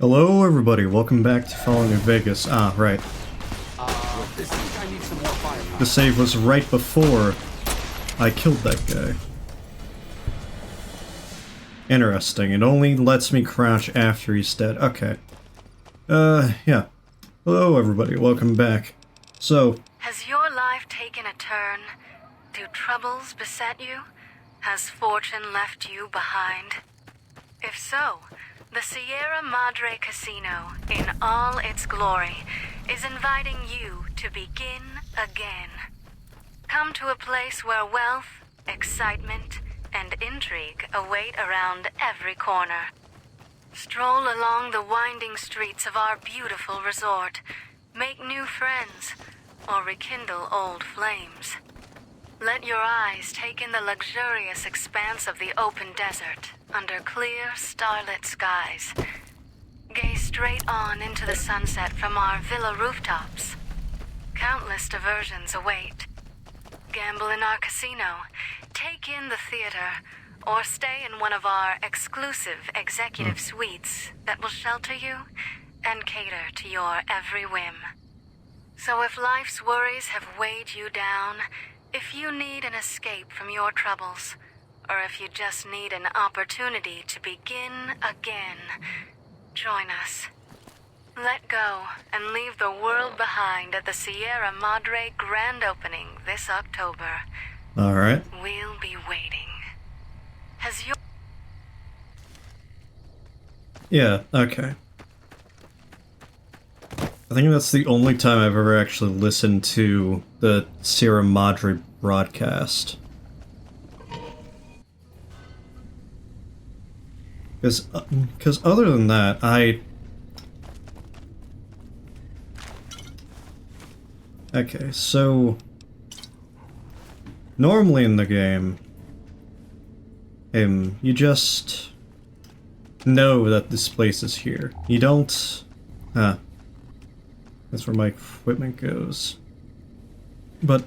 Hello everybody, welcome back to Fallout New Vegas. Ah, right. I need some more firepower. The save was right before I killed that guy. Interesting, it only lets me crouch after he's dead. Okay. Yeah. Hello everybody, welcome back. So, Has your life taken a turn? Do troubles beset you? Has fortune left you behind? If so, the Sierra Madre Casino, in all its glory, is inviting you to begin again. Come to a place where wealth, excitement, and intrigue await around every corner. Stroll along the winding streets of our beautiful resort, make new friends, or rekindle old flames. Let your eyes take in the luxurious expanse of the open desert under clear, starlit skies. Gaze straight on into the sunset from our villa rooftops. Countless diversions await. Gamble in our casino, take in the theater, or stay in one of our exclusive executive suites that will shelter you and cater to your every whim. So if life's worries have weighed you down, if you need an escape from your troubles, or if you just need an opportunity to begin again, join us. Let go and leave the world behind at the Sierra Madre grand opening this October. alright. We'll be waiting. Has your... Yeah, okay. I think that's the only time I've ever actually listened to the Sierra Madre broadcast. Because other than that, Okay, so... Normally in the game, you just know that this place is here. You don't... That's where my equipment goes. But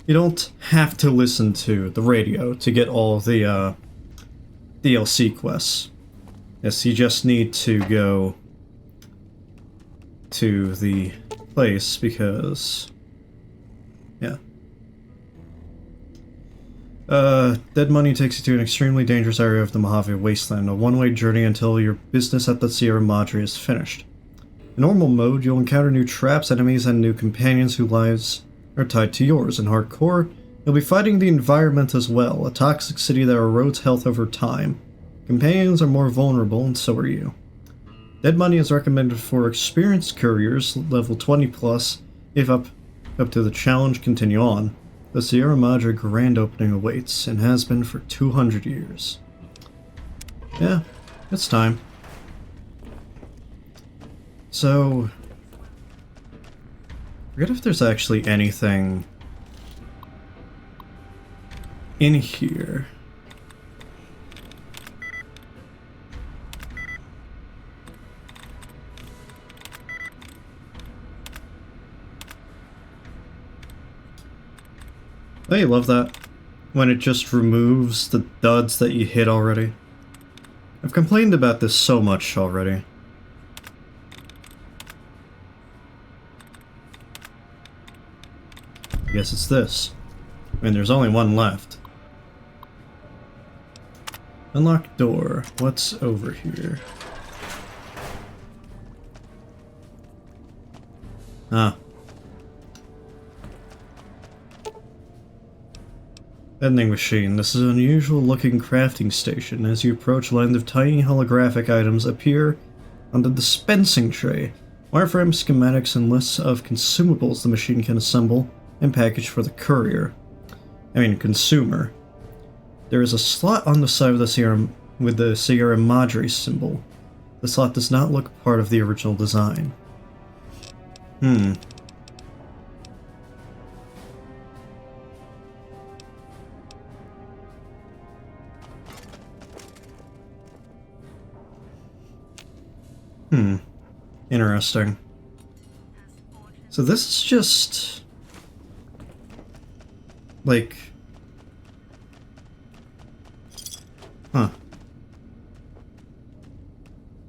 you don't have to listen to the radio to get all the DLC quests. Yes, you just need to go to the place because... yeah. Dead money takes you to an extremely dangerous area of the Mojave Wasteland, a one-way journey until your business at the Sierra Madre is finished. In normal mode, you'll encounter new traps, enemies, and new companions whose lives are tied to yours. In hardcore, you'll be fighting the environment as well, a toxic city that erodes health over time. Companions are more vulnerable, and so are you. Dead money is recommended for experienced couriers, level 20 plus, if up to the challenge, continue on. The Sierra Madre grand opening awaits, and has been for 200 years. Yeah, it's time. So... I forget if there's actually anything in here. Oh, you love that? When it just removes the duds that you hit already. I've complained about this so much already. I guess it's this. I mean, there's only one left. Unlocked door. What's over here? Ah. Vending machine. This is an unusual looking crafting station. As you approach, a line of tiny holographic items appear on the dispensing tray. Wireframe schematics and lists of consumables the machine can assemble and package for the courier. Consumer. There is a slot on the side of the Sierra with the Sierra Madre symbol. The slot does not look part of the original design. Interesting. So this is just... like... huh.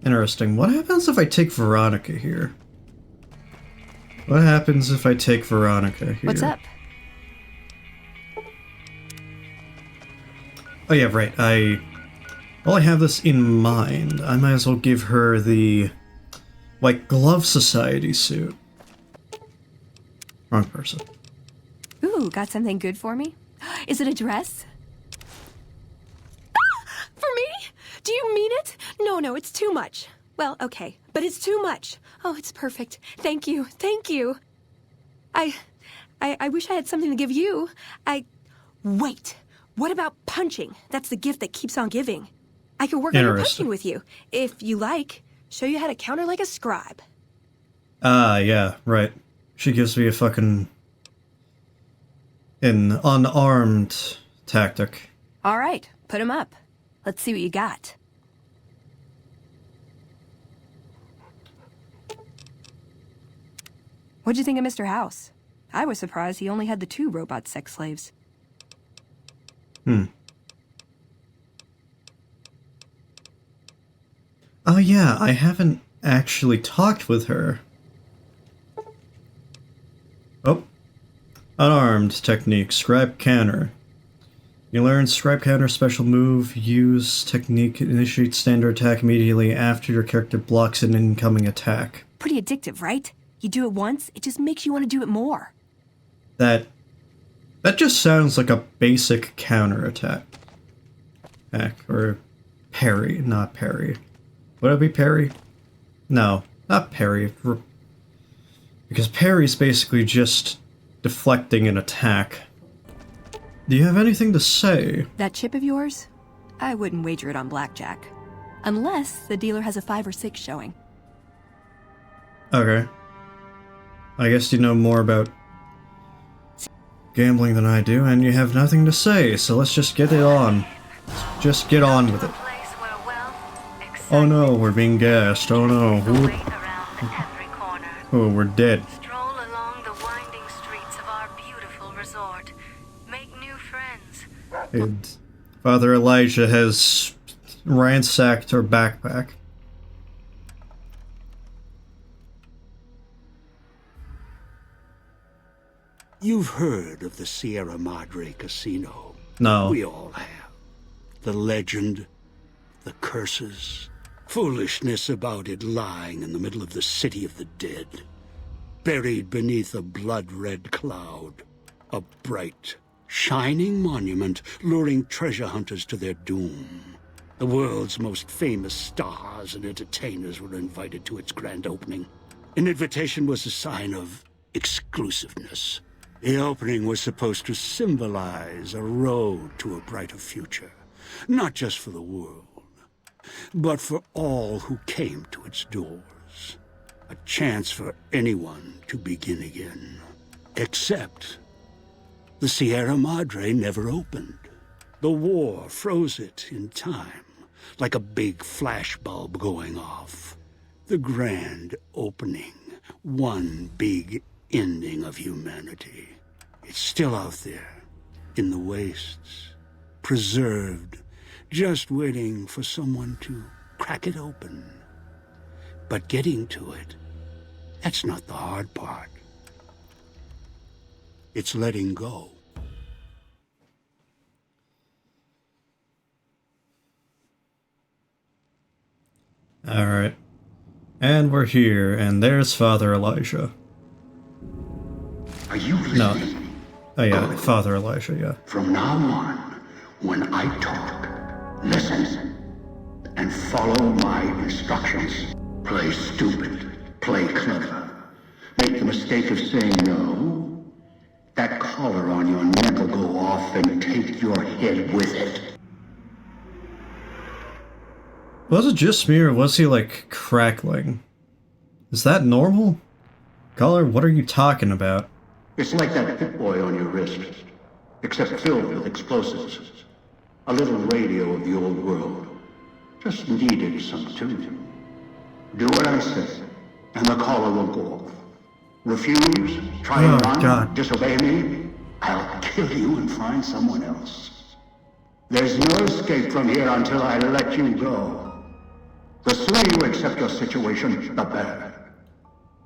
Interesting. What happens if I take Veronica here? What happens if I take Veronica here? What's up? Oh yeah, right. While I have this in mind, I might as well give her the White Glove Society suit. Wrong person. Ooh, got something good for me? Is it a dress? Ah! For me? Do you mean it? No, it's too much. Well, okay, but it's too much. Oh, it's perfect. Thank you. I wish I had something to give you. Wait. What about punching? That's the gift that keeps on giving. I could work on your punching with you, if you like. Show you how to counter like a scribe. Ah, yeah, right. She gives me a fucking... an unarmed tactic. All right, put 'em up. Let's see what you got. What'd you think of Mr. House? I was surprised he only had the 2 robot sex slaves. Oh yeah, I haven't actually talked with her. Oh. Unarmed technique, scribe counter. You learn scribe counter special move, use technique, initiate standard attack immediately after your character blocks an incoming attack. Pretty addictive, right? You do it once, it just makes you want to do it more. That just sounds like a basic counter attack. Or parry, not parry. Would it be parry? No, not parry. Because parry's basically just deflecting an attack. Do you have anything to say? That chip of yours? I wouldn't wager it on blackjack. Unless the dealer has a 5 or 6 showing. Okay. I guess you know more about gambling than I do, and you have nothing to say, so let's just get it on. Just get on with it. Oh no, we're being gassed. Oh no. Oh, we're dead. Stroll along the winding streets of our beautiful resort. Make new friends. And Father Elijah has ransacked her backpack. You've heard of the Sierra Madre Casino. No. We all have. The legend, the curses, foolishness about it lying in the middle of the city of the dead, buried beneath a blood-red cloud. A bright, shining monument luring treasure hunters to their doom. The world's most famous stars and entertainers were invited to its grand opening. An invitation was a sign of exclusiveness. The opening was supposed to symbolize a road to a brighter future, not just for the world, but for all who came to its doors. A chance for anyone to begin again. Except the Sierra Madre never opened. The war froze it in time, like a big flashbulb going off. The grand opening, one big ending of humanity. It's still out there, in the wastes, preserved, just waiting for someone to crack it open. But getting to it, that's not the hard part. It's letting go. Alright. And we're here, and there's Father Elijah. Are you listening? No. Oh yeah, Father Elijah, yeah. From now on, when I talk, listen and follow my instructions. Play stupid, play clever. Make the mistake of saying no. That collar on your neck will go off and take your head with it. Was it just me, or was he, like, crackling? Is that normal? Caller, what are you talking about? It's like that Pip Boy on your wrist, except filled with explosives. A little radio of the old world. Just needed some tuning. Do what I say, and the collar will go off. Refuse, try and run, God. disobey me, I'll kill you and find someone else. There's no escape from here until I let you go. The sooner you accept your situation, the better.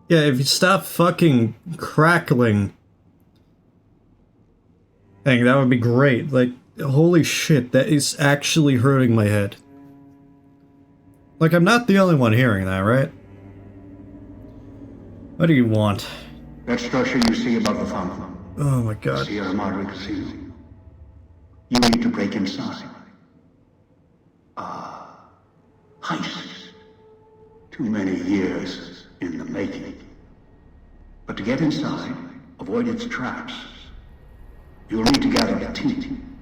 Yeah, if you stop fucking crackling. Dang, that would be great. Like, holy shit, that is actually hurting my head. Like, I'm not the only one hearing that, right? What do you want? That structure you see above the fountain. Oh my god. Sierra Madre Casino. You need to break inside. Heist. Too many years in the making. But to get inside, avoid its traps. You'll need to gather a team.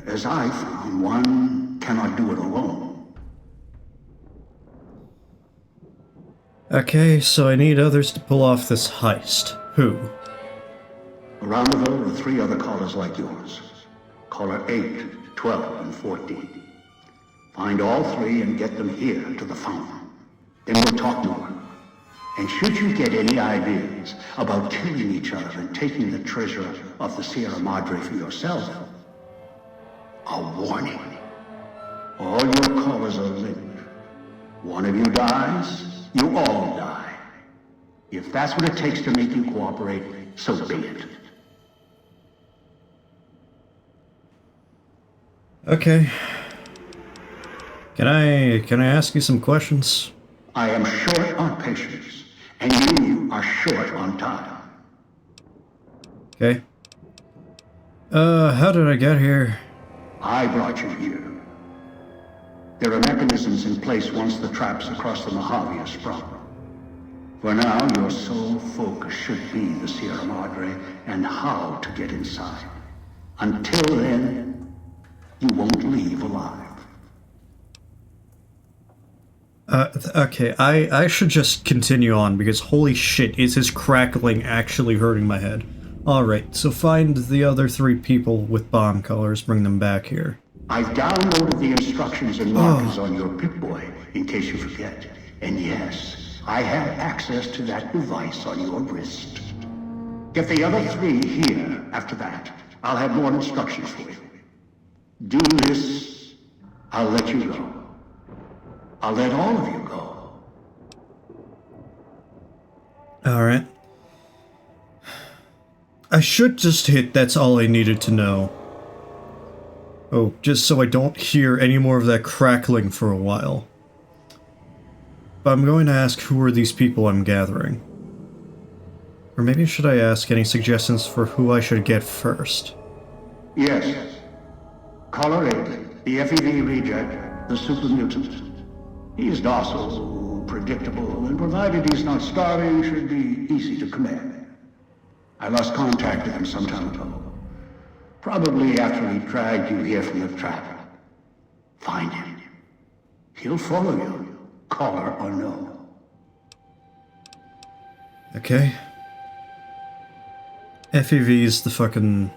As I found, one cannot do it alone. Okay, so I need others to pull off this heist. Who? Around the world are 3 other callers like yours. Caller 8, 12, and 14. Find all 3 and get them here to the fountain. Then we'll talk more. And should you get any ideas about killing each other and taking the treasure of the Sierra Madre for yourself, a warning. All your callers are linked. One of you dies, you all die. If that's what it takes to make you cooperate, so be it. Okay. Can I ask you some questions? I am short on patience, and you are short on time. Okay. How did I get here? I brought you here. There are mechanisms in place once the traps across the Mojave are sprung. For now, your sole focus should be the Sierra Madre and how to get inside. Until then, you won't leave alive. Okay, I should just continue on because holy shit, is his crackling actually hurting my head. Alright, so find the other 3 people with bomb colors, bring them back here. I've downloaded the instructions and markers on your Pip-Boy, in case you forget. And yes, I have access to that device on your wrist. Get the other 3 here after that. I'll have more instructions for you. Do this, I'll let you go. I'll let all of you go. Alright. I should just hit that's all I needed to know. Oh, just so I don't hear any more of that crackling for a while. But I'm going to ask who are these people I'm gathering. Or maybe should I ask any suggestions for who I should get first? Yes. Caller 8, the FEV reject, the super mutant. He's docile, predictable, and provided he's not starving, should be easy to command. I lost contact with him some time ago. Probably after he dragged you here from the trap. Find him. He'll follow you, caller or no. Okay. FEV is the fucking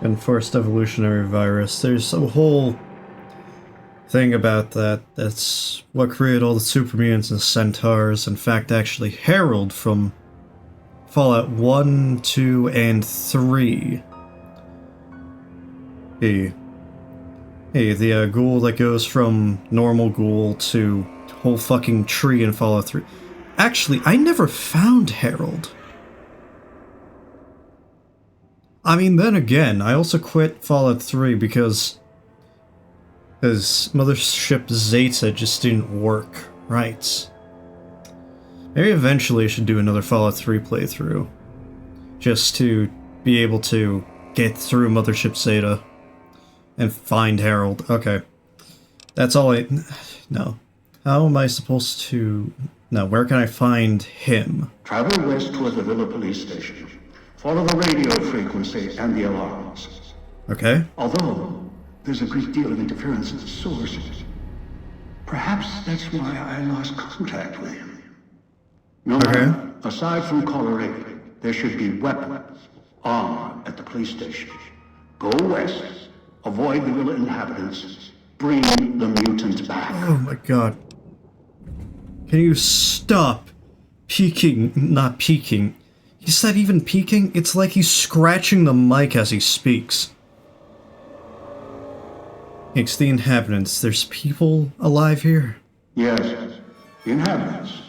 enforced evolutionary virus. There's a whole thing about that. That's what created all the super mutants and centaurs. In fact, actually, Harold from Fallout 1, 2, and 3. Hey, the ghoul that goes from normal ghoul to whole fucking tree in Fallout 3. Actually, I never found Harold. I mean, then again, I also quit Fallout 3 because his mothership Zeta just didn't work right. Maybe eventually I should do another Fallout 3 playthrough. Just to be able to get through Mothership Zeta. And find Harold. Okay. That's all I... No. How am I supposed to... No, where can I find him? Travel west toward the Villa police station. Follow the radio frequency and the alarms. Okay. Although, there's a great deal of interference at the source. Perhaps that's why I lost contact with him. No matter. Aside from caller 8, there should be weapons, armor at the police station. Go west, avoid the Villa inhabitants, bring the mutants back. Oh my god. Can you stop peeking? Not peeking. Is that even peeking? It's like he's scratching the mic as he speaks. It's the inhabitants. There's people alive here? Yes, the inhabitants.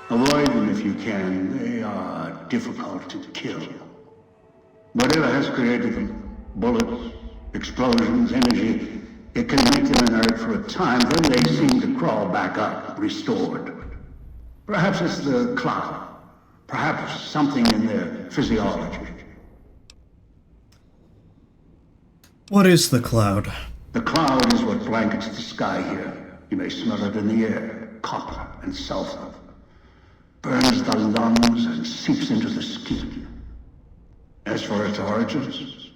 Avoid them if you can. They are difficult to kill. Whatever has created them, bullets, explosions, energy, it can make them inert for a time, then they seem to crawl back up, restored. Perhaps it's the cloud. Perhaps something in their physiology. What is the cloud? The cloud is what blankets the sky here. You may smell it in the air. Copper and sulfur. Burns the lungs and seeps into the skin. As for its origins,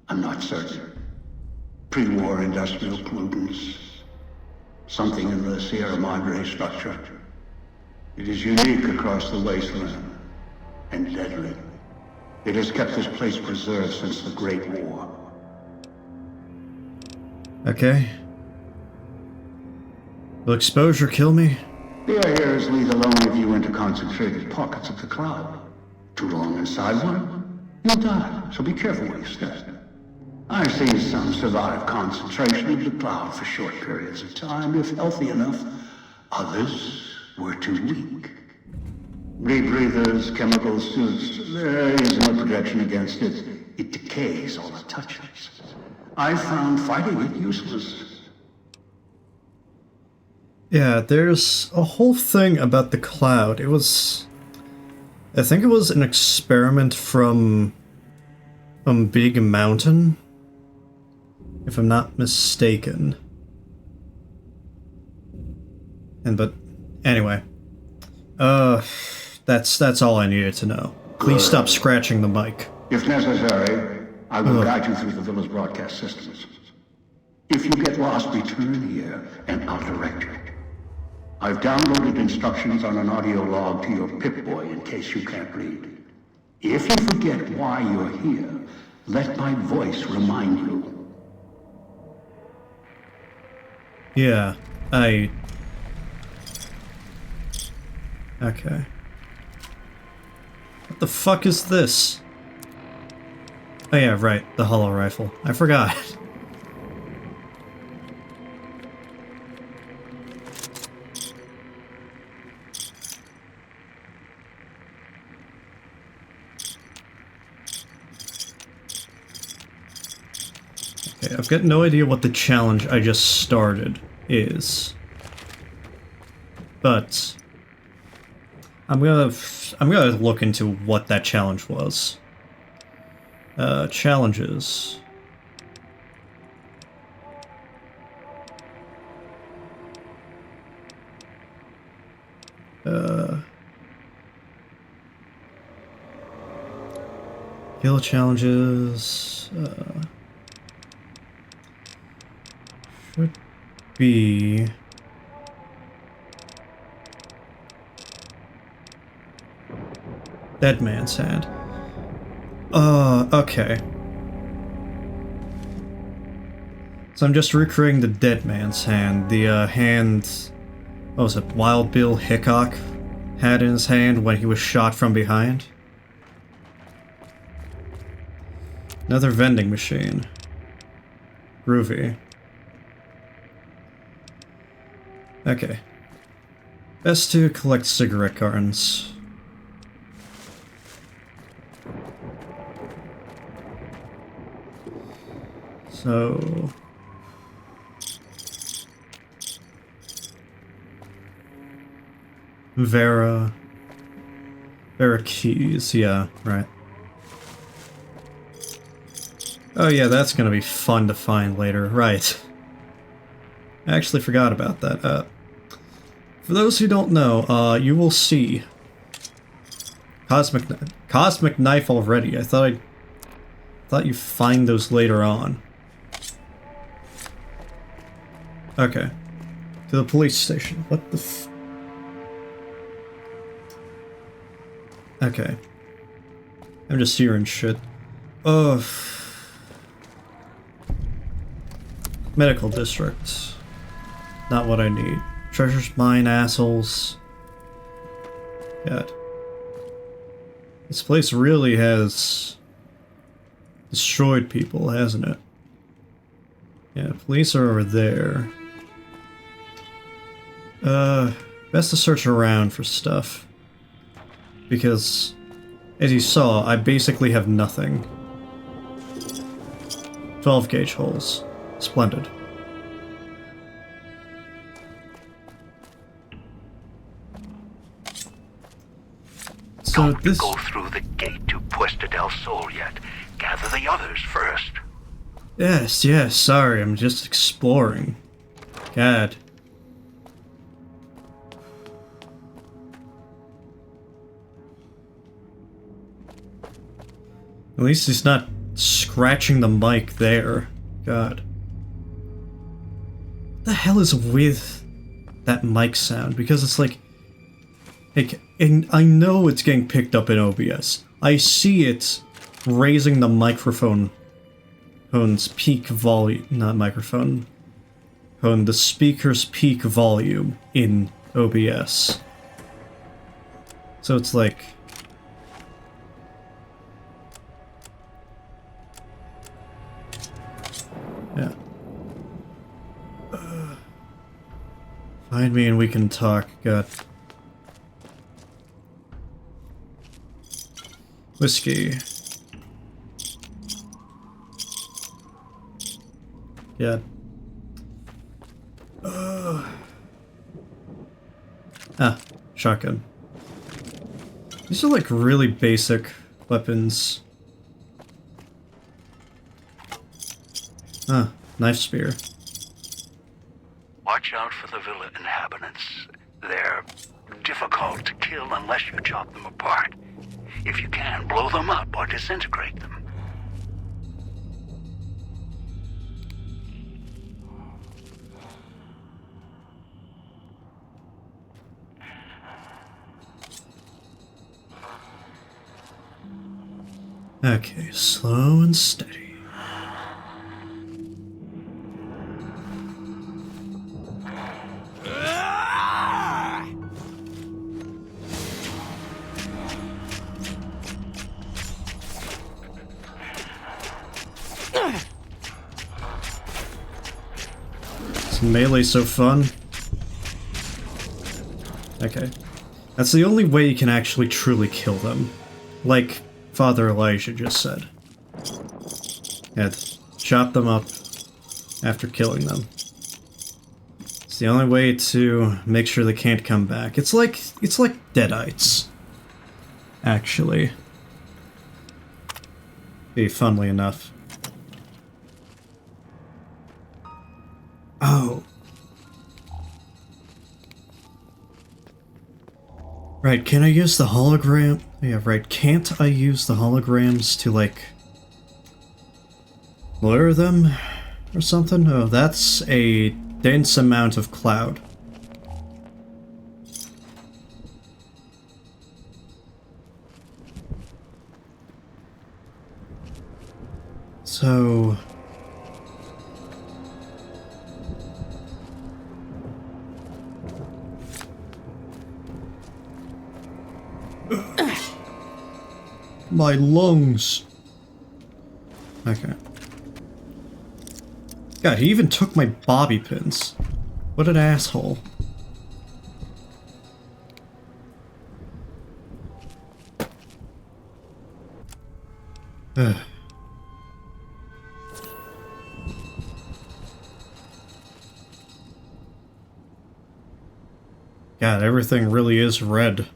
I'm not certain. Pre-war industrial pollutants. Something in the Sierra Madre structure. It is unique across the wasteland, and deadly. It has kept this place preserved since the Great War. Okay. Will exposure kill me? The air here is lethal only if you enter concentrated pockets of the cloud. Too long inside one, you'll die, so be careful where you step. I've seen some survive concentration of the cloud for short periods of time, if healthy enough. Others were too weak. Rebreathers, chemical suits, there is no protection against it. It decays all it touches. I found fighting it useless. Yeah, there's a whole thing about the cloud. It was... I think it was an experiment from Big Mountain, if I'm not mistaken. But anyway, that's all I needed to know. Please stop scratching the mic. If necessary, I will guide you through the villa's broadcast systems. If you get lost, return here, and I'll direct you. I've downloaded instructions on an audio log to your Pip-Boy in case you can't read. If you forget why you're here, let my voice remind you. Yeah, Okay. What the fuck is this? Oh yeah, right, the hollow rifle. I forgot. Okay, I've got no idea what the challenge I just started is. But I'm gonna look into what that challenge was. Challenges. Kill challenges. Should be. Dead man's hand. Okay. So I'm just recreating the dead man's hand. The hand, what was it, Wild Bill Hickok had in his hand when he was shot from behind. Another vending machine. Groovy. Okay. Best to collect cigarette cartons. So... Vera keys, yeah, right. Oh yeah, that's gonna be fun to find later, right. I actually forgot about that. For those who don't know, you will see Cosmic Knife already. I thought you find those later on. Okay. To the police station. What the f... Okay. I'm just hearing shit. Ugh. Medical district. Not what I need. Treasure's mine, assholes. God. This place really has destroyed people, hasn't it? Yeah, police are over there. Best to search around for stuff. Because, as you saw, I basically have nothing. 12 gauge holes. Splendid. So Don't this... go through the gate to Puesta del Sol yet. Gather the others first. Yes, sorry, I'm just exploring. God. At least he's not scratching the mic there. God. What the hell is with that mic sound? Because it's like... and I know it's getting picked up in OBS. I see it raising the microphone's peak volume... Not microphone. The speaker's peak volume in OBS. So it's like... Yeah. Find me and we can talk. God. Whiskey. Yeah. Shotgun. These are like really basic weapons. Knife spear. Watch out for the villa inhabitants. They're difficult to kill unless you chop them apart. If you can, blow them up or disintegrate them. Okay, slow and steady. Melee so fun. Okay. That's the only way you can actually truly kill them. Like Father Elijah just said. Yeah, chop them up after killing them. It's the only way to make sure they can't come back. It's like Deadites. Actually. Be funnily enough. Oh. Right, can I use the hologram? Yeah, right, can't I use the holograms to, like, lure them or something? Oh, that's a dense amount of cloud. So... my lungs. Okay. God, he even took my bobby pins. What an asshole. Ugh. God, everything really is red.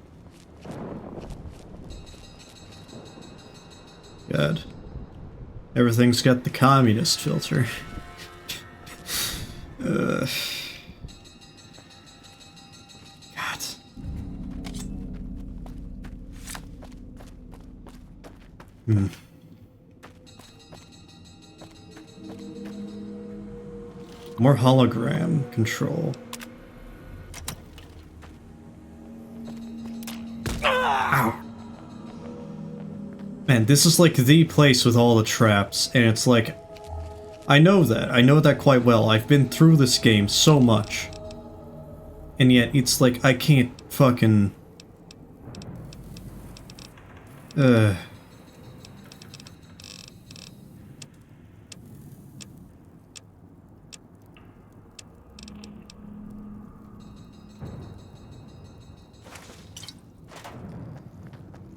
God. Everything's got the communist filter. God. More hologram control. Ow. Man, this is like the place with all the traps, and it's like... I know that quite well. I've been through this game so much. And yet, it's like, I can't fucking...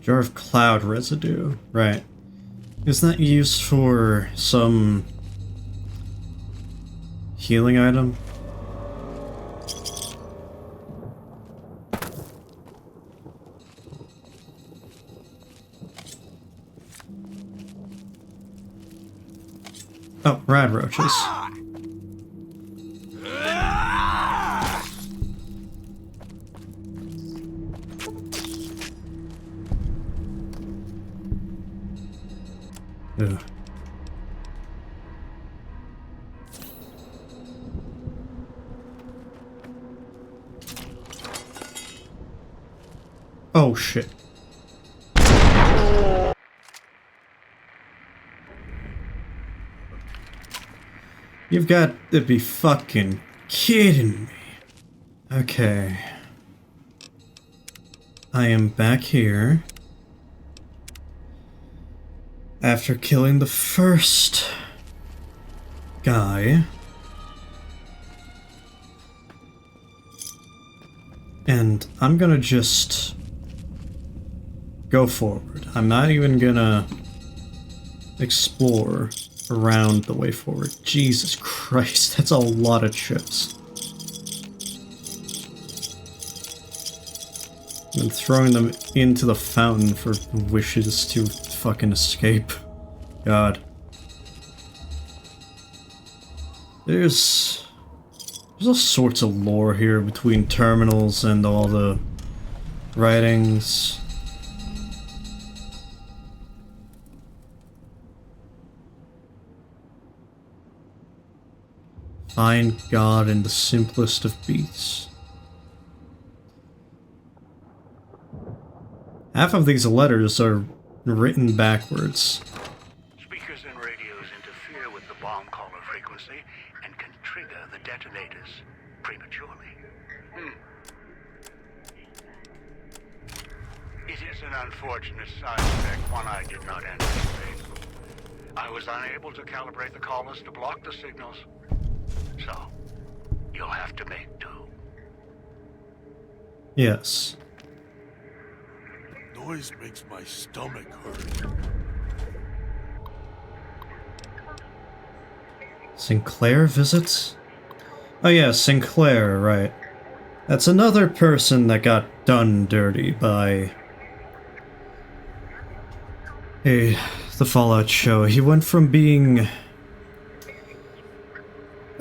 Jar of cloud residue. Right. Is that used for some healing item? Oh, rad roaches. Ugh. Oh shit. You've got to be fucking kidding me. Okay. I am back here. After killing the first guy. And I'm gonna just go forward. I'm not even gonna explore around the way forward. Jesus Christ, that's a lot of chips. And throwing them into the fountain for wishes to fucking escape. God. There's all sorts of lore here between terminals and all the writings. Find God in the simplest of beats. Half of these letters are written backwards. Speakers and radios interfere with the bomb caller frequency and can trigger the detonators prematurely. It is an unfortunate side effect, one I did not anticipate. I was unable to calibrate the collars to block the signals, so you'll have to make do. Yes. Noise makes my stomach hurt. Sinclair visits? Oh yeah, Sinclair, right. That's another person that got done dirty by the Fallout show. He went from being...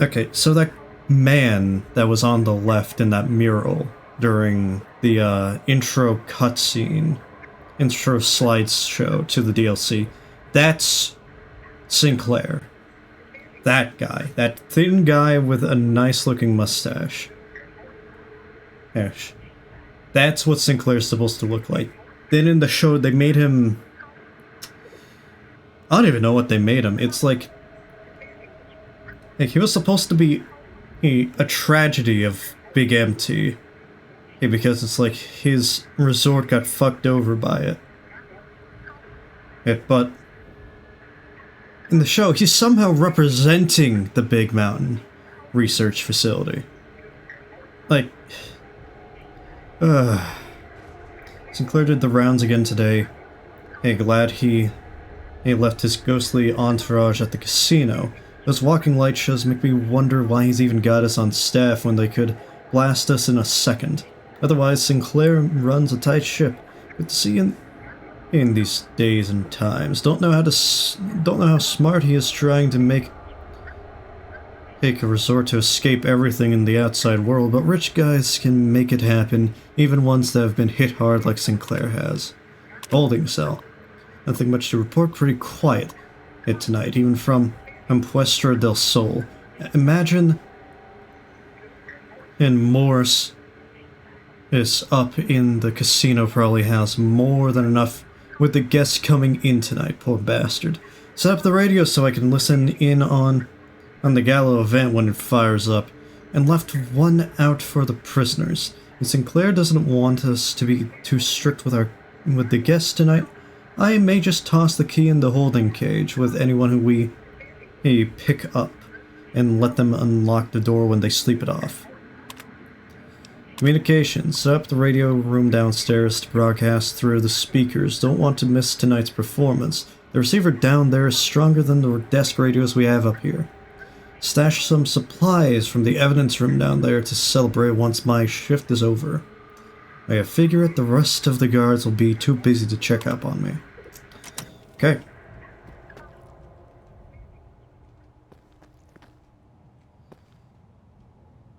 Okay, so that man that was on the left in that mural during the intro cutscene, intro slideshow to the DLC, that's Sinclair. That guy. That thin guy with a nice looking mustache. Gosh. That's what Sinclair's supposed to look like. Then in the show they made him... I don't even know what they made him. It's like he was supposed to be a tragedy of Big Empty. Because it's like his resort got fucked over by it. But in the show, he's somehow representing the Big Mountain research facility. Like, Sinclair did the rounds again today. Hey, glad he left his ghostly entourage at the casino. Those walking light shows make me wonder why he's even got us on staff when they could blast us in a second. Otherwise, Sinclair runs a tight ship. Good to see in these days and times. Don't know how smart he is trying to take a resort to escape everything in the outside world, but rich guys can make it happen, even ones that have been hit hard like Sinclair has. Holding cell. Nothing much to report, pretty quiet tonight, even from Puestra del Sol. Imagine... And Morse is up in the casino, probably has more than enough with the guests coming in tonight, poor bastard. Set up the radio so I can listen in on the Gallo event when it fires up, and left one out for the prisoners. And Sinclair doesn't want us to be too strict with the guests tonight. I may just toss the key in the holding cage with anyone who we pick up, and let them unlock the door when they sleep it off. Communications. Set up the radio room downstairs to broadcast through the speakers. Don't want to miss tonight's performance. The receiver down there is stronger than the desk radios we have up here. Stash some supplies from the evidence room down there to celebrate once my shift is over. I figure it the rest of the guards will be too busy to check up on me. Okay.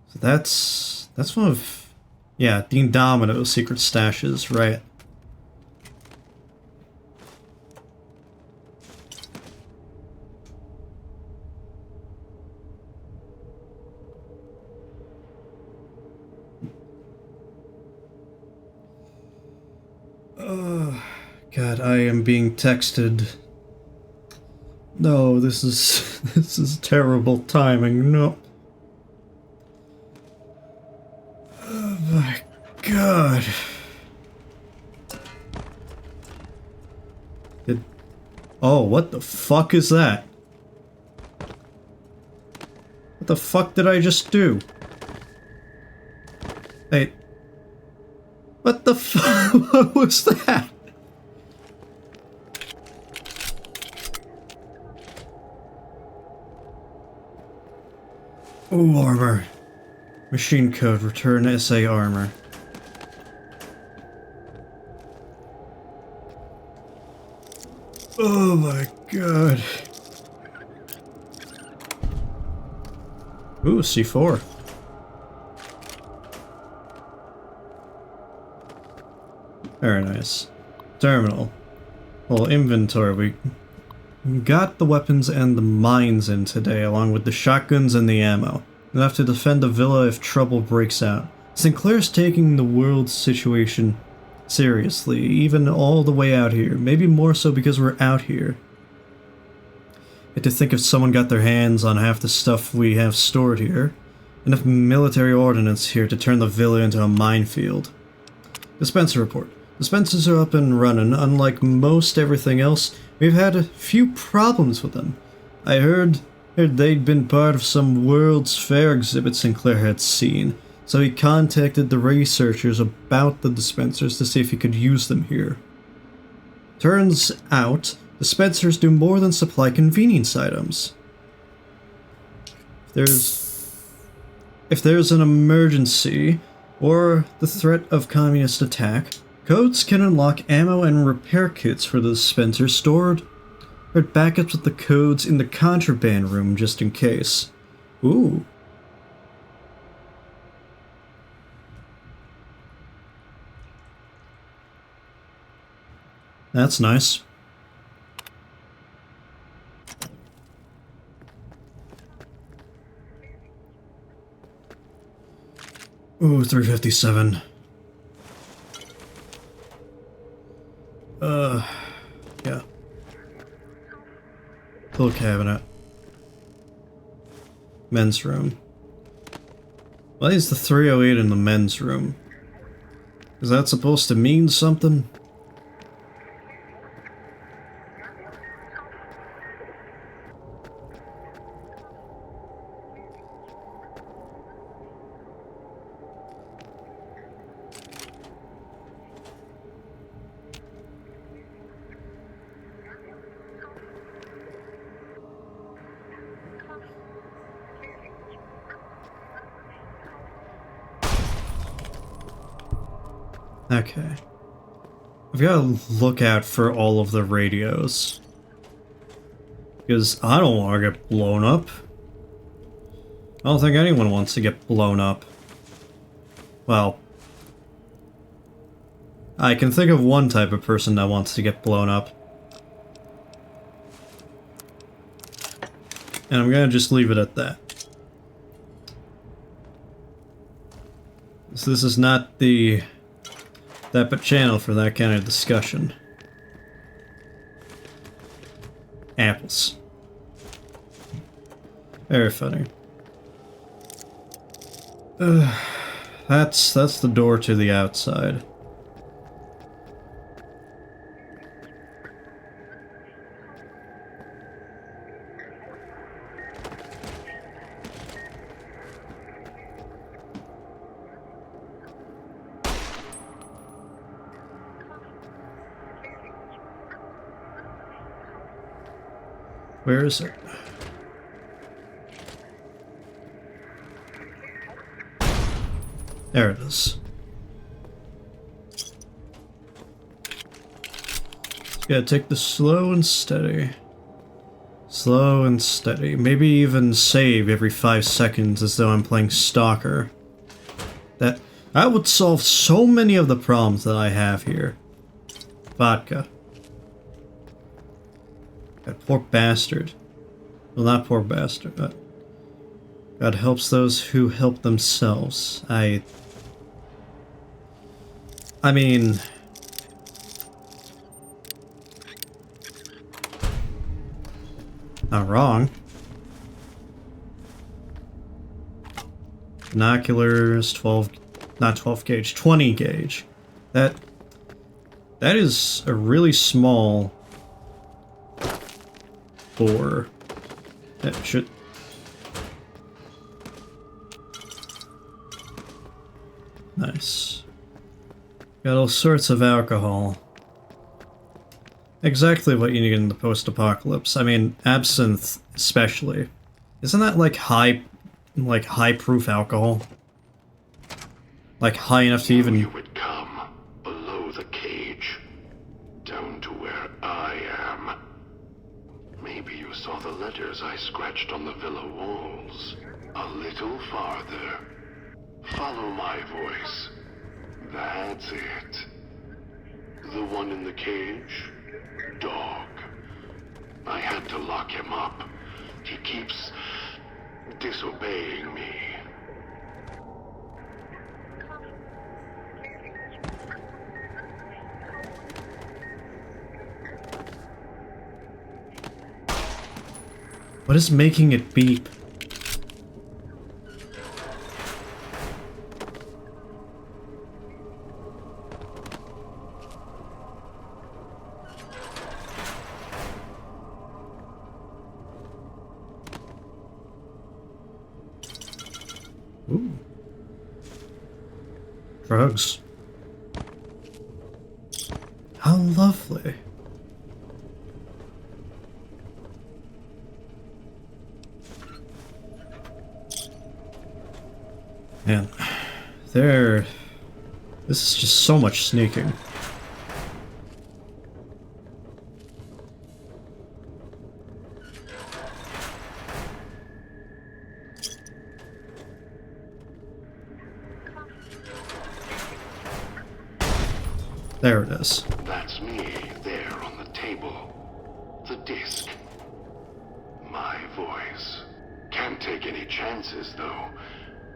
So that's one of, yeah, Dean Domino's secret stashes, right? God, I am being texted. No, this is terrible timing. No. Oh my God. Oh, what the fuck is that? What the fuck did I just do? Hey. What the fuck? What was that? Ooh, armor. Machine code, return SA armor. Oh my God. Ooh, C4. Very nice. Terminal. Well, inventory. We got the weapons and the mines in today, along with the shotguns and the ammo. We'll have to defend the villa if trouble breaks out. Sinclair's taking the world's situation seriously, even all the way out here. Maybe more so because we're out here. Yet to think if someone got their hands on half the stuff we have stored here. Enough military ordnance here to turn the villa into a minefield. Dispenser report. Dispensers are up and running. Unlike most everything else, we've had a few problems with them. I heard they'd been part of some World's Fair exhibit Sinclair had seen, so he contacted the researchers about the dispensers to see if he could use them here. Turns out, dispensers do more than supply convenience items. If there's an emergency, or the threat of communist attack, codes can unlock ammo and repair kits for the dispensers stored, or backups with the codes in the contraband room just in case. Ooh. That's nice. Ooh, 357. Yeah. Little cabinet. Men's room. Why is the 308 in the men's room? Is that supposed to mean something? Okay. I've got to look out for all of the radios. Because I don't want to get blown up. I don't think anyone wants to get blown up. Well, I can think of one type of person that wants to get blown up. And I'm gonna just leave it at that. So this is not the type of channel for that kind of discussion. Apples. Very funny. That's the door to the outside. Where is it? There it is. Yeah, take this slow and steady. Slow and steady. Maybe even save every 5 seconds as though I'm playing Stalker. That would solve so many of the problems that I have here. Vodka. That poor bastard. Well, not poor bastard, but God helps those who help themselves. I mean... Not wrong. Binoculars, 12... Not 12 gauge, 20 gauge. That is a really small bore. That should... Nice. Got all sorts of alcohol. Exactly what you need in the post-apocalypse. I mean, absinthe especially. Isn't that like high proof alcohol? Like high enough to even... You would come below the cage, down to where I am. Maybe you saw the letters I scratched on the villa walls. A little farther. Follow my voice. That's it. The one in the cage? Dog. I had to lock him up. He keeps disobeying me. What is making it beep? Ooh. Drugs. How lovely. Man, this is just so much sneaking. There it is. That's me, there on the table. The disc. My voice. Can't take any chances, though.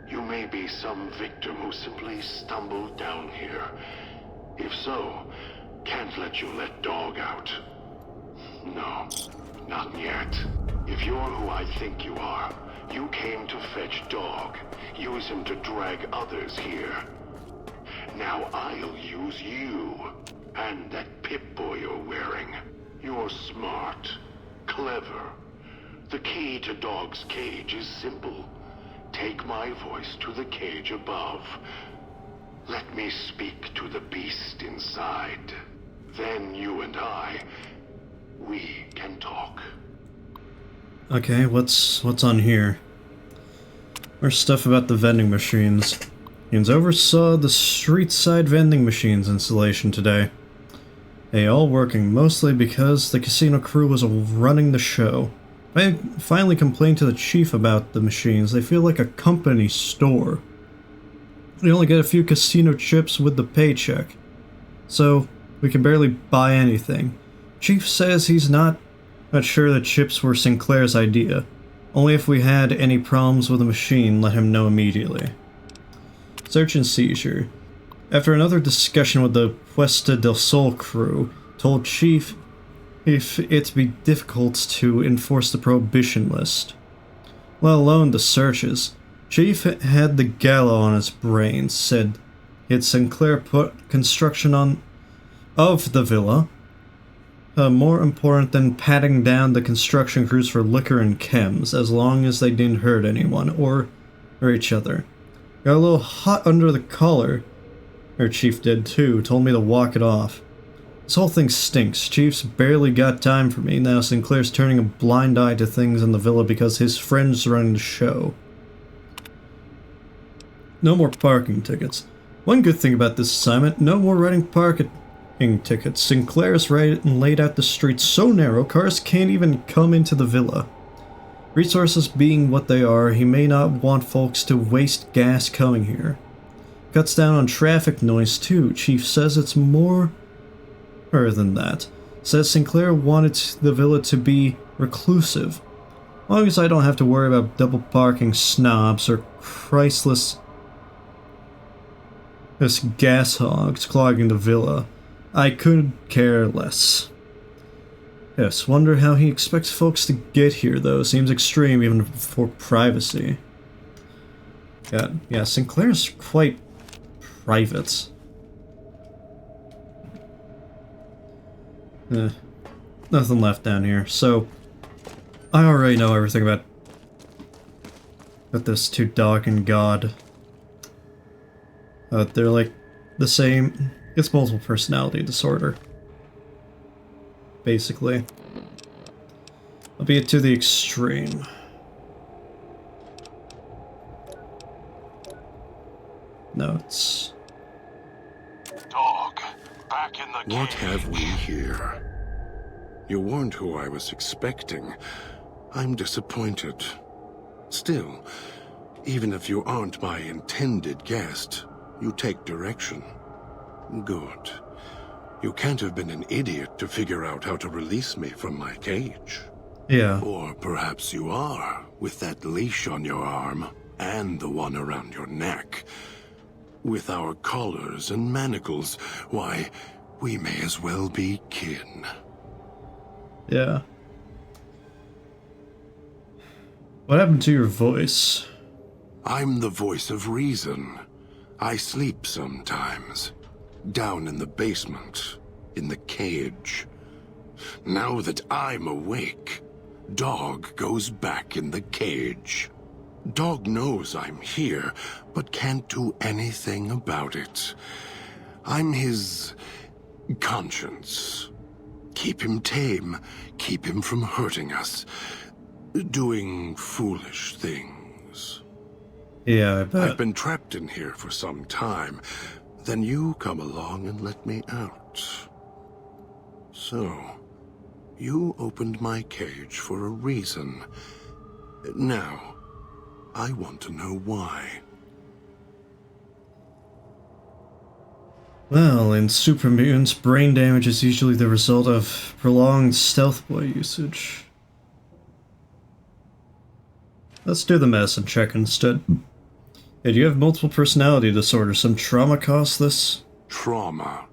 You may be some victim who simply stumbled down here. If so, can't let you let Dog out. No, not yet. If you're who I think you are, you came to fetch Dog. Use him to drag others here. Now I'll use you, and that Pip-Boy you're wearing. You're smart, clever. The key to Dog's cage is simple. Take my voice to the cage above. Let me speak to the beast inside. Then you and we can talk. Okay, what's on here? There's stuff about the vending machines. Humans oversaw the street-side vending machines installation today. They all working mostly because the casino crew was running the show. I finally complained to the chief about the machines. They feel like a company store. We only get a few casino chips with the paycheck, so we can barely buy anything. Chief says he's not sure the chips were Sinclair's idea. Only if we had any problems with the machine, let him know immediately. Search and seizure. After another discussion with the Puesta del Sol crew, told Chief if it'd be difficult to enforce the prohibition list, let alone the searches. Chief had the gallows on his brain, said had Sinclair put construction of the villa more important than patting down the construction crews for liquor and chems, as long as they didn't hurt anyone or each other. Got a little hot under the collar. Our chief did too, told me to walk it off. This whole thing stinks. Chief's barely got time for me. Now Sinclair's turning a blind eye to things in the villa because his friend's running the show. No more parking tickets. One good thing about this assignment, no more writing parking tickets. Sinclair's laid out the streets so narrow, cars can't even come into the villa. Resources being what they are, he may not want folks to waste gas coming here. Cuts down on traffic noise too. Chief says it's more than that. Says Sinclair wanted the villa to be reclusive. As long as I don't have to worry about double parking snobs or Christless gas hogs clogging the villa, I could care less. Yes, wonder how he expects folks to get here though. Seems extreme even for privacy. Yeah, Sinclair's quite private. Nothing left down here, so I already know everything about this two dog and god. They're like the same. It's multiple personality disorder, basically, albeit to the extreme. Notes. Dog, back in the What cage. have we here? You weren't who I was expecting. I'm disappointed. Still, even if you aren't my intended guest, you take direction. Good. You can't have been an idiot to figure out how to release me from my cage. Yeah. Or perhaps you are, with that leash on your arm, and the one around your neck. With our collars and manacles, why, we may as well be kin. Yeah. What happened to your voice? I'm the voice of reason. I sleep sometimes. Down in the basement, in the cage. Now that I'm awake, Dog goes back in the cage. Dog knows I'm here, but can't do anything about it. I'm his conscience. Keep him tame, keep him from hurting us, doing foolish things. Yeah, I bet. I've been trapped in here for some time. Then you come along and let me out. So, you opened my cage for a reason. Now, I want to know why. Well, in super mutants, brain damage is usually the result of prolonged stealth boy usage. Let's do the medicine check instead. Hey, do you have multiple personality disorder? Some trauma caused this? Trauma.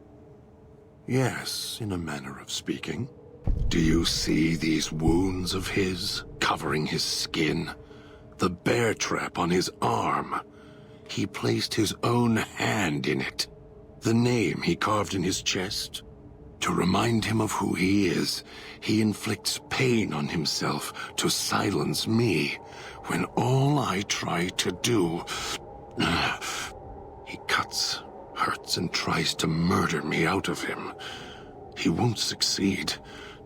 Yes, in a manner of speaking. Do you see these wounds of his, covering his skin? The bear trap on his arm. He placed his own hand in it. The name he carved in his chest. To remind him of who he is, he inflicts pain on himself to silence me, when all I try to do... He cuts, hurts, and tries to murder me out of him. He won't succeed,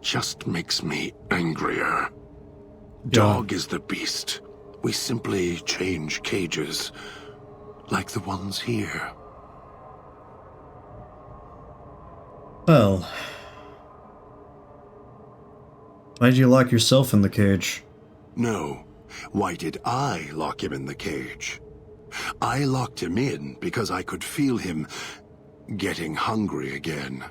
just makes me angrier. Dog is the beast. We simply change cages, like the ones here. Well... why did you lock yourself in the cage? No. Why did I lock him in the cage? I locked him in because I could feel him getting hungry again.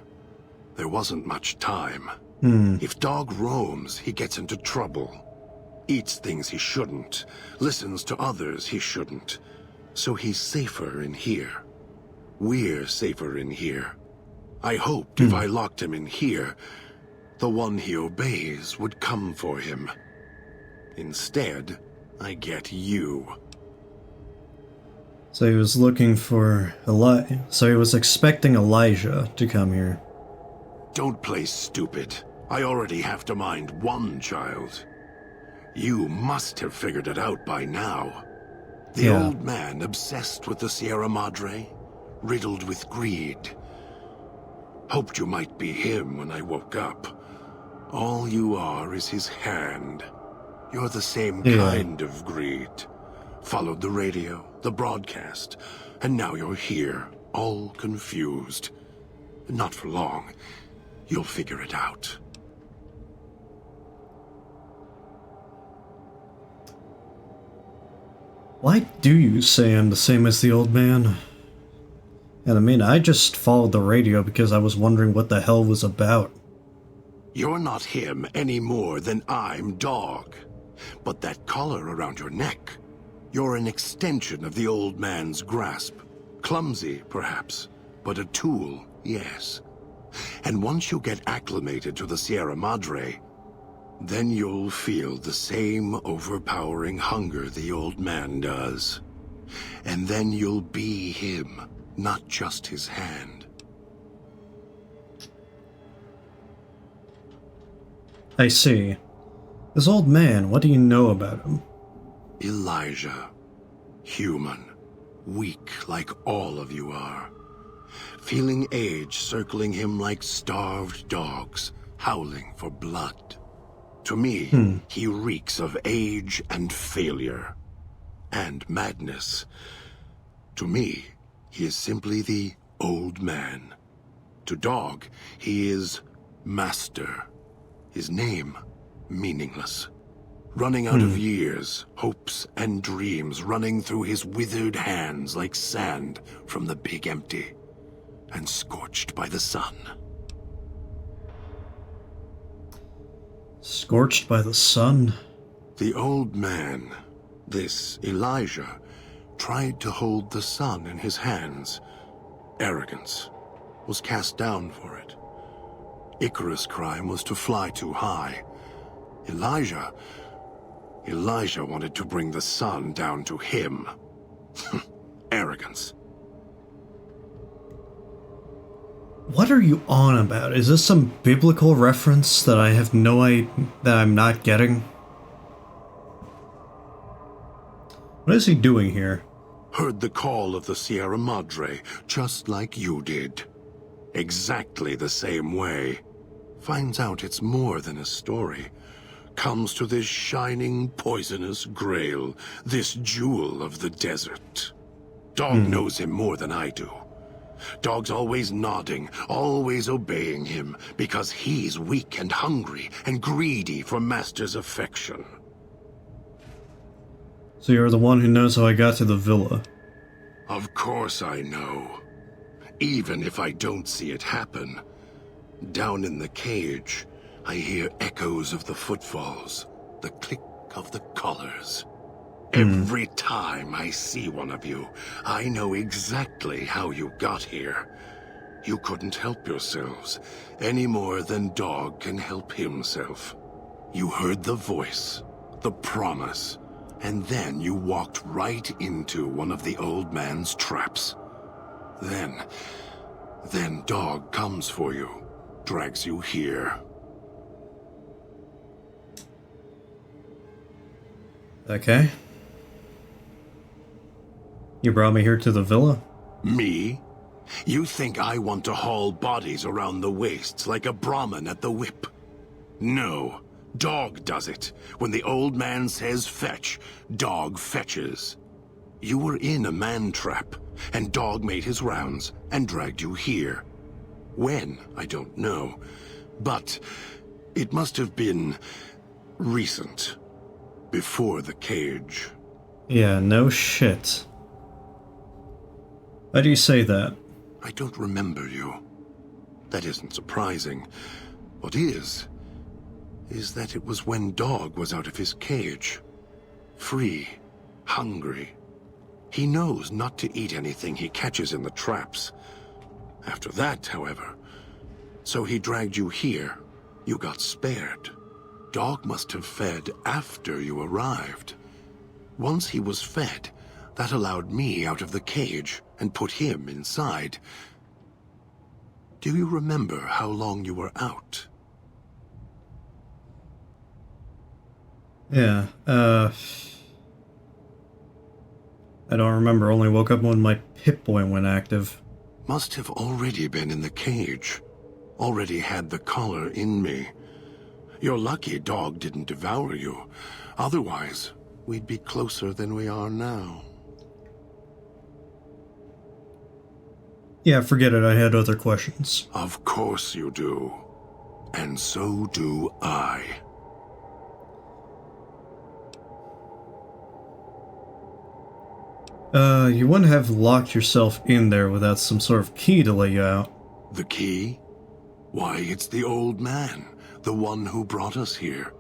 There wasn't much time. If Dog roams, he gets into trouble. Eats things he shouldn't. Listens to others he shouldn't. So he's safer in here. We're safer in here. I hoped if I locked him in here, the one he obeys would come for him. Instead, I get you. So he was looking for so he was expecting Elijah to come here. Don't play stupid. I already have to mind one child. You must have figured it out by now. The old man obsessed with the Sierra Madre, riddled with greed. Hoped you might be him when I woke up. All you are is his hand. You're the same kind of greed. Followed the radio, the broadcast, and now you're here, all confused. Not for long. You'll figure it out. Why do you say I'm the same as the old man? And I mean, I just followed the radio because I was wondering what the hell was about. You're not him any more than I'm Dog. But that collar around your neck, you're an extension of the old man's grasp. Clumsy, perhaps, but a tool, yes. And once you get acclimated to the Sierra Madre, then you'll feel the same overpowering hunger the old man does. And then you'll be him, not just his hand. I see. This old man, what do you know about him? Elijah. Human. Weak like all of you are. Feeling age circling him like starved dogs, howling for blood. To me, he reeks of age and failure. And madness. To me, he is simply the old man. To Dog, he is Master. His name, meaningless. Running out of years, hopes and dreams running through his withered hands like sand from the big empty. And scorched by the sun. Scorched by the sun? The old man, this Elijah, tried to hold the sun in his hands. Arrogance. Was cast down for it. Icarus' crime was to fly too high. Elijah wanted to bring the sun down to him. Arrogance. What are you on about? Is this some biblical reference that I have no idea that I'm not getting? What is he doing here? Heard the call of the Sierra Madre, just like you did. Exactly the same way. Finds out it's more than a story. Comes to this shining, poisonous grail, this jewel of the desert. Dog knows him more than I do. Dog's always nodding, always obeying him, because he's weak and hungry and greedy for Master's affection. So you're the one who knows how I got to the villa. Of course I know. Even if I don't see it happen. Down in the cage, I hear echoes of the footfalls, the click of the collars. Every time I see one of you, I know exactly how you got here. You couldn't help yourselves, any more than Dog can help himself. You heard the voice, the promise, and then you walked right into one of the old man's traps. Then Dog comes for you, drags you here. Okay. You brought me here to the villa? Me? You think I want to haul bodies around the wastes like a Brahmin at the whip? No. Dog does it. When the old man says fetch, Dog fetches. You were in a man trap, and Dog made his rounds and dragged you here. When, I don't know. But it must have been recent. Before the cage. Yeah, no shit. Why do you say that? I don't remember you. That isn't surprising. What is that it was when Dog was out of his cage. Free. Hungry. He knows not to eat anything he catches in the traps. After that, however, so he dragged you here. You got spared. Dog must have fed after you arrived. Once he was fed, that allowed me out of the cage and put him inside. Do you remember how long you were out? Yeah, I don't remember. Only woke up when my Pip-Boy went active. Must have already been in the cage. already had the collar in me. You're lucky Dog didn't devour you. Otherwise, we'd be closer than we are now. Yeah, forget it. I had other questions. Of course you do. And so do I. You wouldn't have locked yourself in there without some sort of key to let you out. The key? Why, it's the old man, the one who brought us here.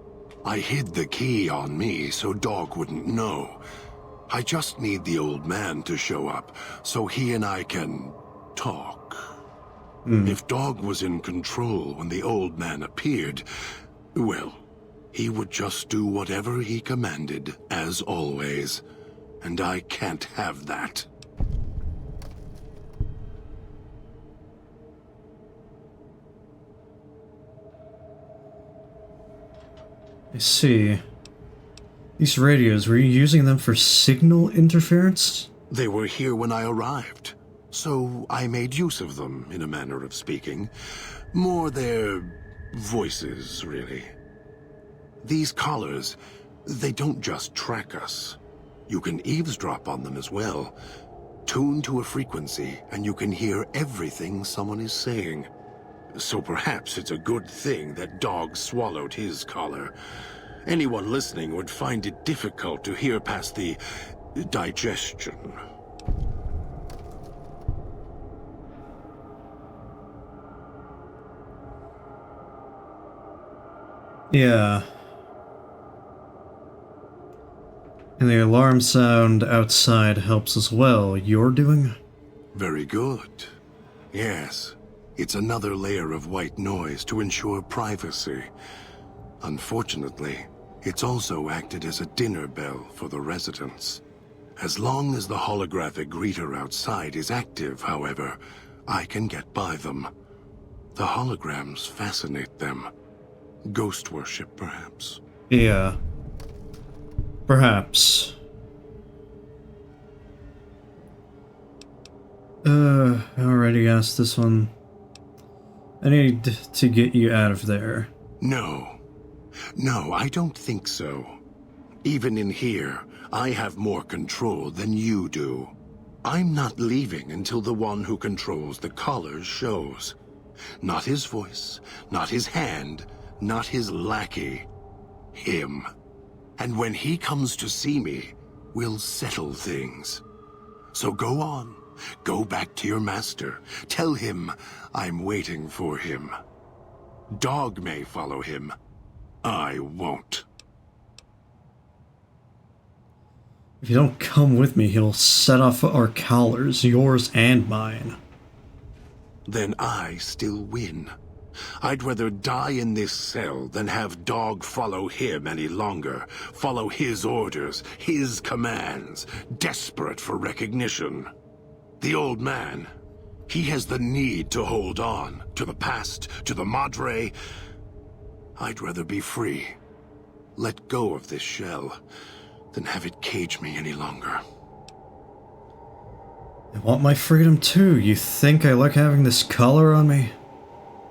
I hid the key on me so Dog wouldn't know. I just need the old man to show up so he and I can talk. If Dog was in control when the old man appeared, well, he would just do whatever he commanded, as always. And I can't have that. I see. These radios, were you using them for signal interference? They were here when I arrived, so I made use of them, in a manner of speaking. More their voices, really. These collars, they don't just track us. You can eavesdrop on them as well. Tune to a frequency, and you can hear everything someone is saying. So perhaps it's a good thing that Dog swallowed his collar. Anyone listening would find it difficult to hear past the digestion. Yeah. And the alarm sound outside helps as well. You're doing? Very good. Yes. It's another layer of white noise to ensure privacy. Unfortunately, it's also acted as a dinner bell for the residents. As long as the holographic greeter outside is active, however, I can get by them. The holograms fascinate them. Ghost worship, perhaps. Yeah. Perhaps. I already asked this one. I need to get you out of there. No. No, I don't think so. Even in here, I have more control than you do. I'm not leaving until the one who controls the collars shows. Not his voice, not his hand, not his lackey. Him. And when he comes to see me, we'll settle things. So go on. Go back to your master. Tell him I'm waiting for him. Dog may follow him. I won't. If you don't come with me, he'll set off our collars, yours and mine. Then I still win. I'd rather die in this cell than have Dog follow him any longer. Follow his orders, his commands, desperate for recognition. The old man, he has the need to hold on to the past, to the Madre. I'd rather be free. Let go of this shell than have it cage me any longer. I want my freedom too. You think I like having this collar on me?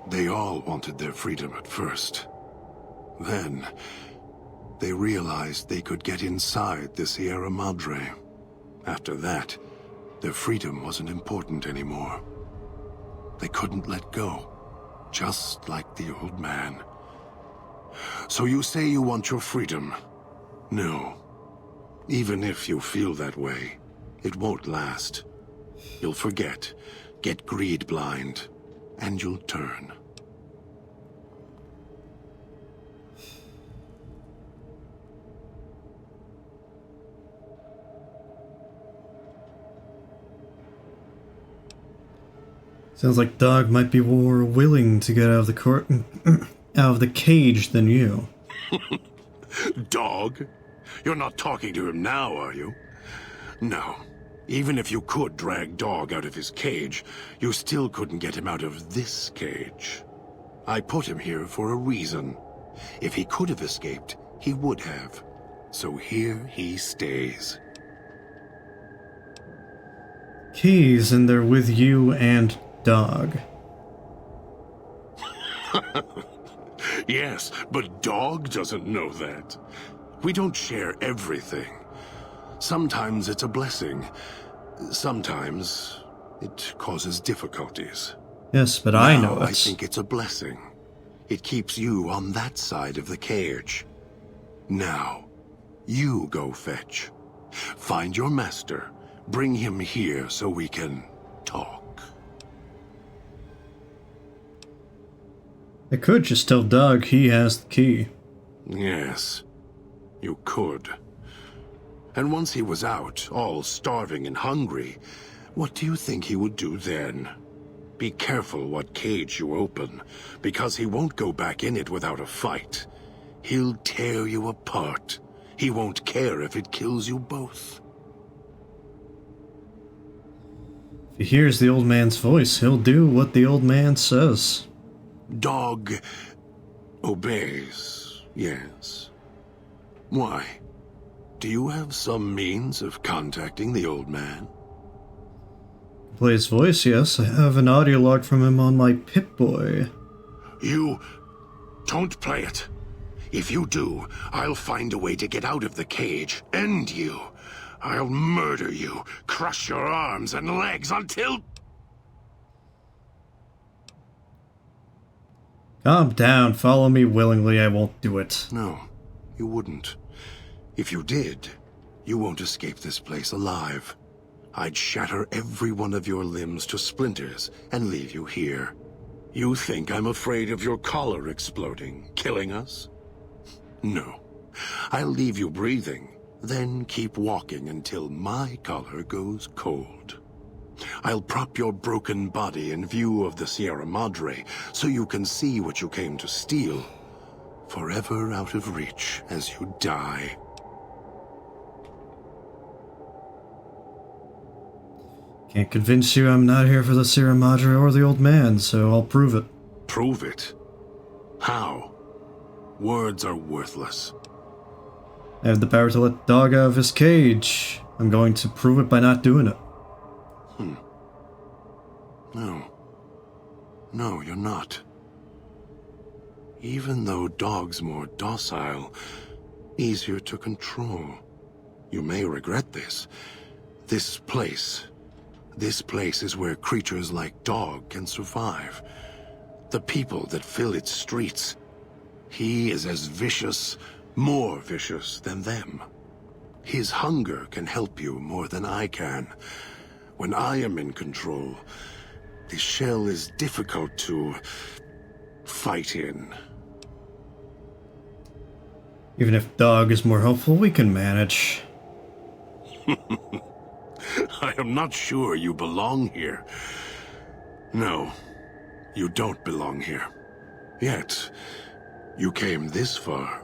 They all wanted their freedom at first. Then, they realized they could get inside the Sierra Madre. After that, their freedom wasn't important anymore. They couldn't let go, just like the old man. So you say you want your freedom? No. Even if you feel that way, it won't last. You'll forget, get greed blind, and you'll turn. Sounds like Dog might be more willing to get out of the out of the cage than you. Dog? You're not talking to him now, are you? No. Even if you could drag Dog out of his cage, you still couldn't get him out of this cage. I put him here for a reason. If he could have escaped, he would have. So here he stays. Keys, and they're with you and Dog. Yes, but Dog doesn't know that. We don't share everything. Sometimes it's a blessing. Sometimes it causes difficulties. Yes, but I know Now, it. I think it's a blessing. It keeps you on that side of the cage. Now, you go fetch. Find your master. Bring him here so we can talk. I could just tell Doug he has the key. Yes, you could. And once he was out, all starving and hungry, what do you think he would do then? Be careful what cage you open, because he won't go back in it without a fight. He'll tear you apart. He won't care if it kills you both. If he hears the old man's voice, he'll do what the old man says. Dog obeys, yes. Why? Do you have some means of contacting the old man? Play his voice, yes. I have an audio log from him on my Pip-Boy. You don't play it. If you do, I'll find a way to get out of the cage. End you. I'll murder you, crush your arms and legs until... Calm down, follow me willingly, I won't do it. No, you wouldn't. If you did, you won't escape this place alive. I'd shatter every one of your limbs to splinters and leave you here. You think I'm afraid of your collar exploding, killing us? No. I'll leave you breathing, then keep walking until my collar goes cold. I'll prop your broken body in view of the Sierra Madre so you can see what you came to steal, forever out of reach as you die. Can't convince you I'm not here for the Sierra Madre or the old man, so I'll prove it. Prove it? How? Words are worthless. I have the power to let Dog out of his cage. I'm going to prove it by not doing it. No. No, you're not. Even though Dog's more docile, easier to control. You may regret this. This place is where creatures like Dog can survive. The people that fill its streets. He is as vicious, more vicious than them. His hunger can help you more than I can. When I am in control, the shell is difficult to fight in. Even if Dog is more helpful, we can manage. I am not sure you belong here. No, you don't belong here. Yet, you came this far,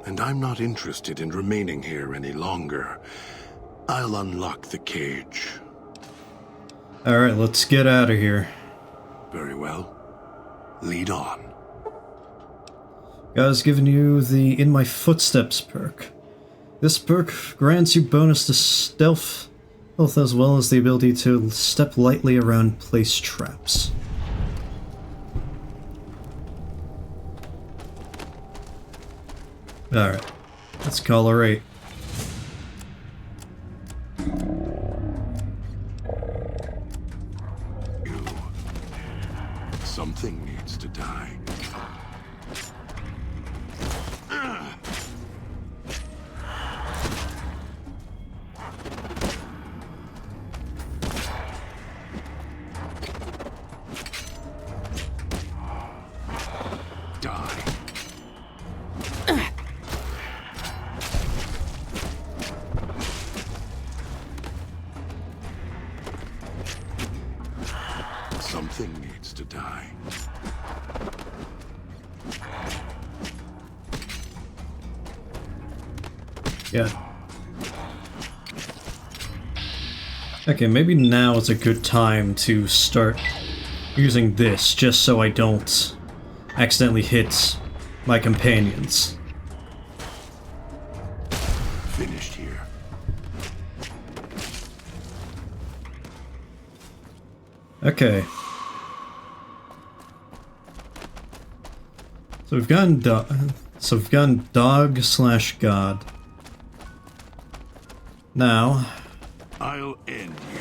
and I'm not interested in remaining here any longer. I'll unlock the cage. Alright, let's get out of here. Very well. Lead on. Guys, giving you the In My Footsteps perk. This perk grants you bonus to stealth as well as the ability to step lightly around placed traps. Alright, let's call her 8. Something needs to die. Something needs to die. Yeah. Okay, maybe now is a good time to start using this, just so I don't accidentally hit my companions. Finished here. Okay. So we've gotten dog slash god. Now I'll end you.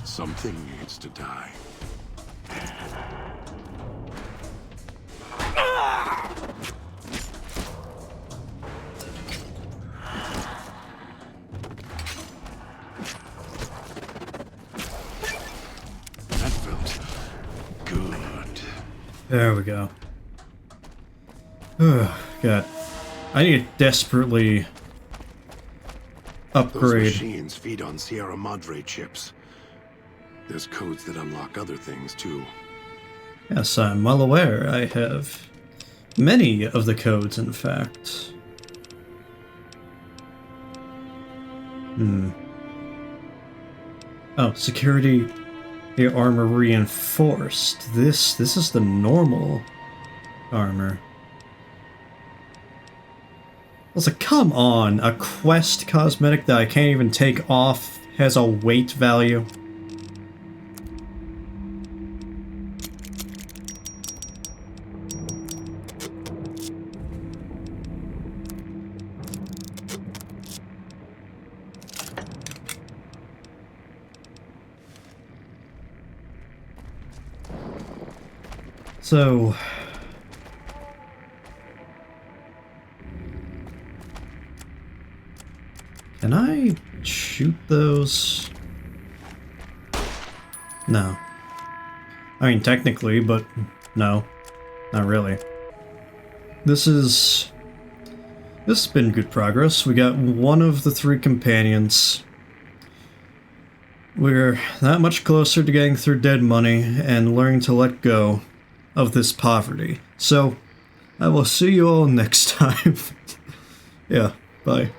Something needs to die. That felt good. there we go. Oh, God. I need to desperately Those upgrade. machines feed on Sierra Madre chips. There's codes that unlock other things, too. Yes, I'm well aware. I have many of the codes, in fact. Oh, security armor reinforced. This is the normal armor. Also, come on, a quest cosmetic that I can't even take off has a weight value. So, can I shoot those? No. I mean, technically, but no, not really. This has been good progress. We got one of the 3 companions. We're that much closer to getting through dead money and learning to let go of this poverty. So, I will see you all next time. Yeah, bye.